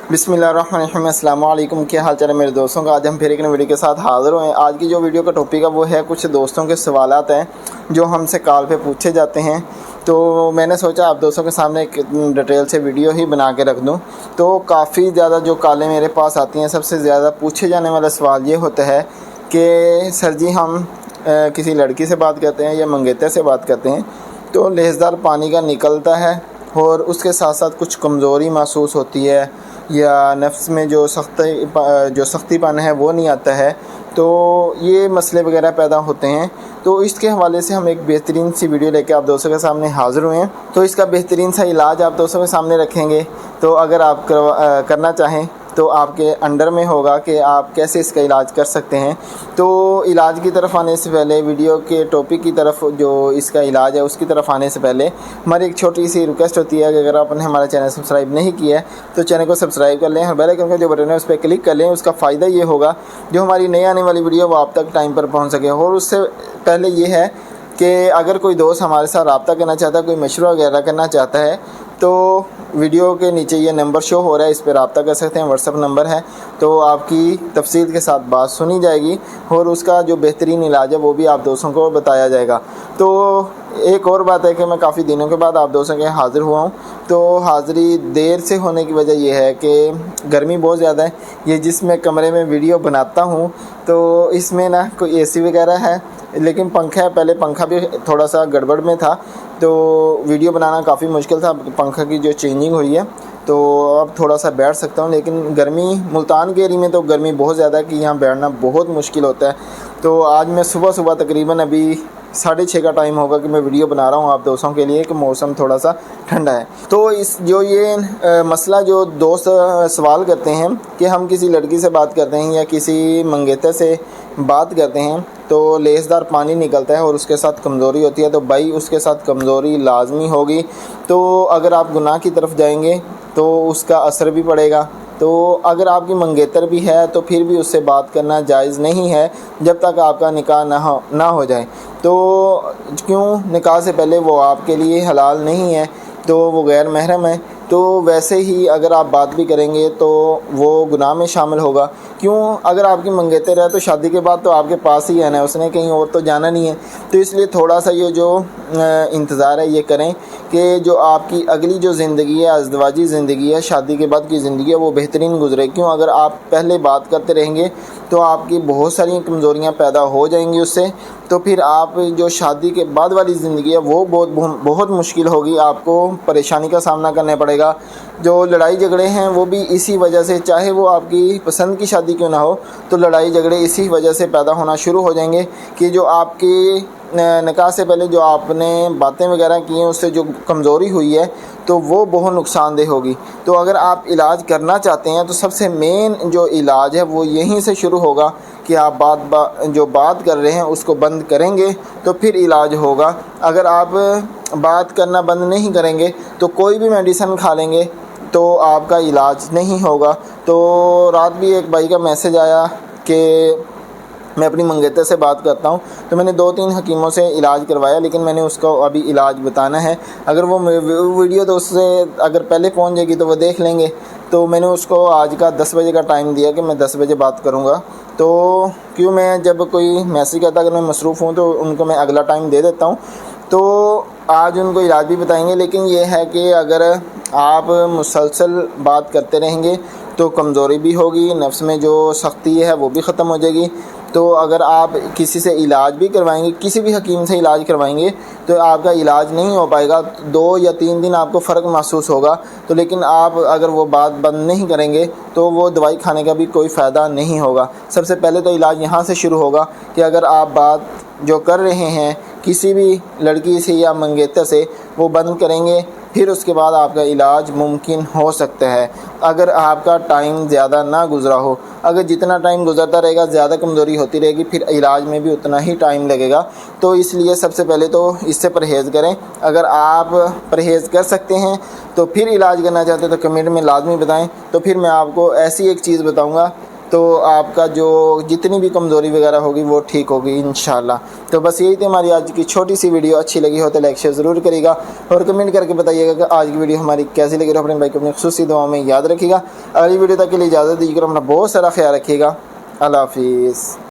बिस्मिल्लाहिर्रहमानिर्रहीम। अस्सलाम वालेकुम। क्या हाल चाल है मेरे दोस्तों का। आज हम फिर एक नई वीडियो के साथ हाज़िर हुए हैं। आज की जो वीडियो का टॉपिक है वो है कुछ दोस्तों के सवालात हैं जो हमसे कॉल पे पूछे जाते हैं। तो मैंने सोचा आप दोस्तों के सामने एक डिटेल से वीडियो ही बना के रख दूं। तो काफ़ी ज़्यादा जो कॉलें मेरे पास आती हैं, सबसे ज़्यादा पूछे जाने वाला सवाल ये होता है कि सर जी हम किसी लड़की से बात करते हैं या मंगेतर से बात करते हैं तो लहज़दार पानी का निकलता है और उसके साथ साथ कुछ कमज़ोरी महसूस होती है या नफ्स में जो सख्तीपन है वो नहीं आता है। तो ये मसले वगैरह पैदा होते हैं। तो इसके हवाले से हम एक बेहतरीन सी वीडियो लेके आप दोस्तों के सामने हाज़िर हुए हैं। तो इसका बेहतरीन सा इलाज आप दोस्तों के सामने रखेंगे। तो अगर आप करना चाहें तो आपके अंडर में होगा कि आप कैसे इसका इलाज कर सकते हैं। तो इलाज की तरफ आने से पहले, वीडियो के टॉपिक की तरफ जो इसका इलाज है उसकी तरफ आने से पहले हमारी एक छोटी सी रिक्वेस्ट होती है कि अगर आपने हमारा चैनल सब्सक्राइब नहीं किया है तो चैनल को सब्सक्राइब कर लें और बेल आइकन का जो बटन है उस पर क्लिक कर लें। उसका फ़ायदा ये होगा जो हमारी नई आने वाली वीडियो वो आप तक टाइम पर पहुँच सके। और उससे पहले ये है कि अगर कोई दोस्त हमारे साथ रब्ता करना चाहता है, कोई मशवरा वगैरह करना चाहता है, तो वीडियो के नीचे ये नंबर शो हो रहा है, इस पर रब्ता कर सकते हैं। व्हाट्सअप नंबर है, तो आपकी तफसील के साथ बात सुनी जाएगी और उसका जो बेहतरीन इलाज है वो भी आप दोस्तों को बताया जाएगा। तो एक और बात है कि मैं काफ़ी दिनों के बाद आप दोस्तों के हाज़िर हुआ हूँ। तो हाज़िरी देर से होने की वजह यह है कि गर्मी बहुत ज़्यादा है। ये जिस मैं कमरे में वीडियो बनाता हूँ तो इसमें ना कोई एसी वगैरह है, लेकिन पंखा है। पहले पंखा भी थोड़ा सा गड़बड़ में था तो वीडियो बनाना काफ़ी मुश्किल था। पंखा की जो चेंजिंग हुई है तो अब थोड़ा सा बैठ सकता हूँ। लेकिन गर्मी, मुल्तान के एरिया में तो गर्मी बहुत ज़्यादा है कि यहाँ बैठना बहुत मुश्किल होता है। तो आज मैं सुबह तकरीबन अभी 6:30 का टाइम होगा कि मैं वीडियो बना रहा हूँ आप दोस्तों के लिए कि मौसम थोड़ा सा ठंडा है। तो ये मसला जो दोस्त सवाल करते हैं कि हम किसी लड़की से बात करते हैं या किसी मंगेतर से बात करते हैं तो लहज़दार पानी निकलता है और उसके साथ कमज़ोरी होती है, तो भाई उसके साथ कमज़ोरी लाजमी होगी। तो अगर आप गुनाह की तरफ जाएंगे तो उसका असर भी पड़ेगा। तो अगर आपकी मंगेतर भी है तो फिर भी उससे बात करना जायज़ नहीं है जब तक आपका निकाह ना हो जाए। तो क्यों, निकाह से पहले वो आपके लिए हलाल नहीं है, तो वो गैर महरम है। तो वैसे ही अगर आप बात भी करेंगे तो वो गुनाह में शामिल होगा। क्यों, अगर आपकी मंगेतर है तो शादी के बाद तो आपके पास ही आना है, उसने कहीं और तो जाना नहीं है। तो इसलिए थोड़ा सा ये जो इंतज़ार है ये करें कि जो आपकी अगली जो ज़िंदगी है, अज़दवाजी ज़िंदगी है, शादी के बाद की ज़िंदगी है, वो बेहतरीन गुजरे। क्यों, अगर आप पहले बात करते रहेंगे तो आपकी बहुत सारी कमज़ोरियाँ पैदा हो जाएंगी उससे। तो फिर आप जो शादी के बाद वाली ज़िंदगी है वो बहुत मुश्किल होगी, आपको परेशानी का सामना करना पड़ेगा। जो लड़ाई झगड़े हैं वो भी इसी वजह से, चाहे वो आपकी पसंद की शादी क्यों ना हो, तो लड़ाई झगड़े इसी वजह से पैदा होना शुरू हो जाएंगे कि जो आपकी निकाह से पहले जो आपने बातें वगैरह की हैं उससे जो कमज़ोरी हुई है तो वो बहुत नुकसानदेह होगी। तो अगर आप इलाज करना चाहते हैं तो सबसे मेन जो इलाज है वो यहीं से शुरू होगा कि आप जो बात कर रहे हैं उसको बंद करेंगे तो फिर इलाज होगा। अगर आप बात करना बंद नहीं करेंगे तो कोई भी मेडिसिन खा लेंगे तो आपका इलाज नहीं होगा। तो रात भी एक भाई का मैसेज आया कि मैं अपनी मंगेतर से बात करता हूँ, तो मैंने 2-3 हकीमों से इलाज करवाया, लेकिन मैंने उसको अभी इलाज बताना है। अगर वो वीडियो तो उससे अगर पहले पहुँच जाएगी तो वो देख लेंगे। तो मैंने उसको आज का 10 बजे का टाइम दिया कि मैं 10 बजे बात करूँगा। तो क्यों, मैं जब कोई मैसेज करता अगर मैं मसरूफ़ हूँ तो उनको मैं अगला टाइम दे देता हूँ। तो आज उनको इलाज भी बताएंगे। लेकिन ये है कि अगर आप मुसलसल बात करते रहेंगे तो कमज़ोरी भी होगी, नफ्स में जो सख्ती है वो भी ख़त्म हो जाएगी। तो अगर आप किसी से इलाज भी करवाएंगे, किसी भी हकीम से इलाज करवाएंगे तो आपका इलाज नहीं हो पाएगा। 2 या 3 दिन आपको फ़र्क महसूस होगा। तो लेकिन आप अगर वो बात बंद नहीं करेंगे तो वो दवाई खाने का भी कोई फ़ायदा नहीं होगा। सबसे पहले तो इलाज यहाँ से शुरू होगा कि अगर आप बात जो कर रहे हैं किसी भी लड़की से या मंगेतर से वो बंद करेंगे, फिर उसके बाद आपका इलाज मुमकिन हो सकता है। अगर आपका टाइम ज़्यादा ना गुज़रा हो, अगर जितना टाइम गुज़रता रहेगा ज़्यादा कमज़ोरी होती रहेगी, फिर इलाज में भी उतना ही टाइम लगेगा। तो इसलिए सबसे पहले तो इससे परहेज़ करें। अगर आप परहेज़ कर सकते हैं तो फिर इलाज करना चाहते हैं तो कमेंट में लाजमी बताएं। तो फिर मैं आपको ऐसी एक चीज़ बताऊंगा تو آپ کا جو جتنی بھی کمزوری وغیرہ ہوگی وہ ٹھیک ہوگی انشاءاللہ۔ تو بس یہی تھی ہماری آج کی چھوٹی سی ویڈیو، اچھی لگی ہو تو لائک شیئر ضرور کرے گا اور کمنٹ کر کے بتائیے گا کہ آج کی ویڈیو ہماری کیسی لگی، اور اپنے بھائی کو اپنی خصوصی دعا میں یاد رکھیے گا۔ اگلی ویڈیو تک کے لیے اجازت دیجیے گا، اپنا بہت سارا خیال رکھیے گا۔ اللہ حافظ۔